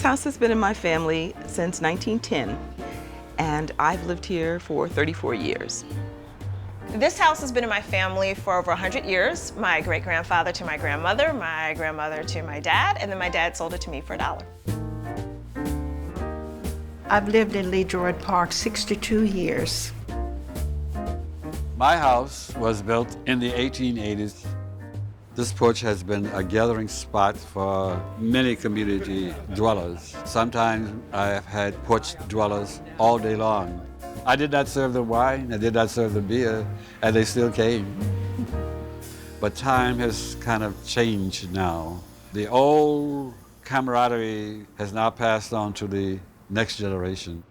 house has been in my family since 1910, and I've lived here for 34 years. This house has been in my family for over 100 years. My great-grandfather to my grandmother to my dad, and then my dad sold it to me for $1. I've lived in LeDroit Park 62 years. My house was built in the 1880s. This porch has been a gathering spot for many community dwellers. Sometimes I have had porch dwellers all day long. I did not serve the wine, I did not serve the beer, and they still came. But time has kind of changed now. The old camaraderie has now passed on to the next generation.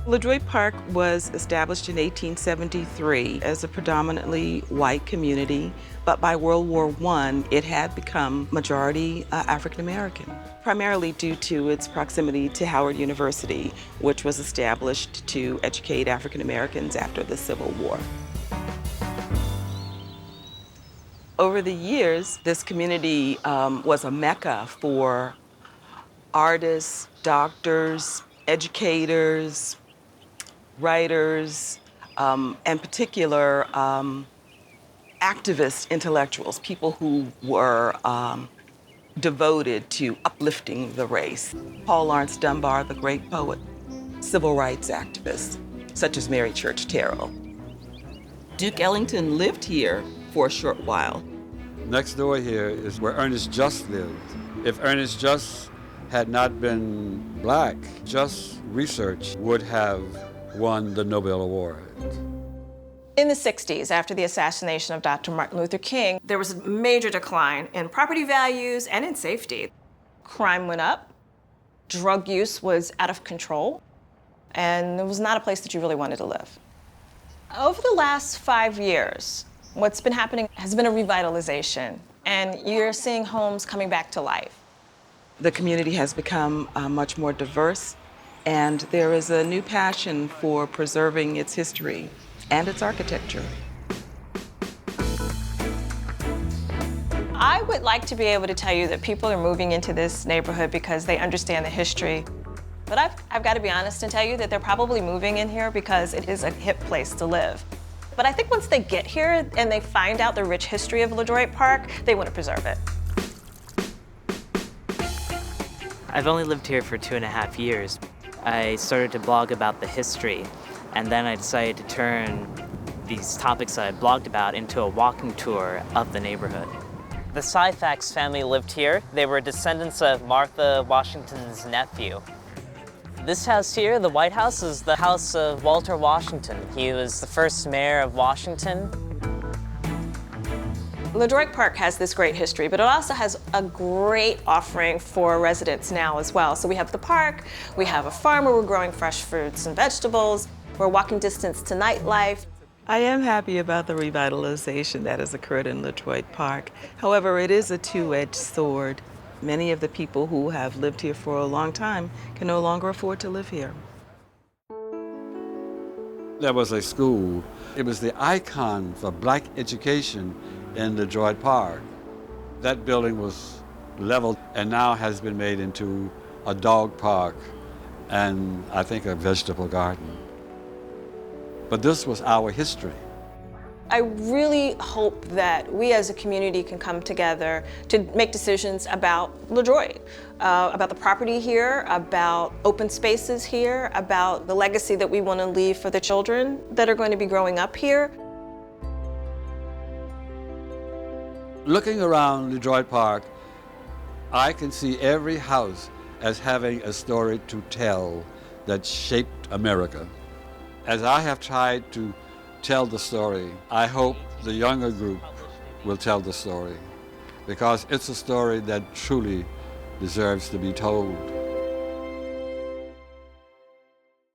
LeDroit Park was established in 1873 as a predominantly white community, but by World War I, it had become majority African American, primarily due to its proximity to Howard University, which was established to educate African Americans after the Civil War. Over the years, this community was a mecca for artists, doctors, educators, writers, and particular activist intellectuals, people who were devoted to uplifting the race. Paul Laurence Dunbar, the great poet, civil rights activists, such as Mary Church Terrell. Duke Ellington lived here for a short while. Next door here is where Ernest Just lived. If Ernest Just had not been black, Just research would have won the Nobel Award. In the 60s, after the assassination of Dr. Martin Luther King, there was a major decline in property values and in safety. Crime went up, drug use was out of control, and it was not a place that you really wanted to live. Over the last 5 years, what's been happening has been a revitalization, and you're seeing homes coming back to life. The community has become much more diverse, and there is a new passion for preserving its history and its architecture. I would like to be able to tell you that people are moving into this neighborhood because they understand the history. But I've got to be honest and tell you that they're probably moving in here because it is a hip place to live. But I think once they get here and they find out the rich history of LeDroit Park, they want to preserve it. I've only lived here for 2.5 years. I started to blog about the history, and then I decided to turn these topics I blogged about into a walking tour of the neighborhood. The Syphax family lived here. They were descendants of Martha Washington's nephew. This house here, the White House, is the house of Walter Washington. He was the first mayor of Washington. LeDroit Park has this great history, but it also has a great offering for residents now as well. So we have the park, we have a farm where we're growing fresh fruits and vegetables, we're walking distance to nightlife. I am happy about the revitalization that has occurred in LeDroit Park. However, it is a two-edged sword. Many of the people who have lived here for a long time can no longer afford to live here. There was a school. It was the icon for black education in LeDroit Park. That building was leveled and now has been made into a dog park and I think a vegetable garden. But this was our history. I really hope that we as a community can come together to make decisions about LeDroit, about the property here, about open spaces here, about the legacy that we want to leave for the children that are going to be growing up here. Looking around LeDroit Park, I can see every house as having a story to tell that shaped America. As I have tried to tell the story, I hope the younger group will tell the story, because it's a story that truly deserves to be told.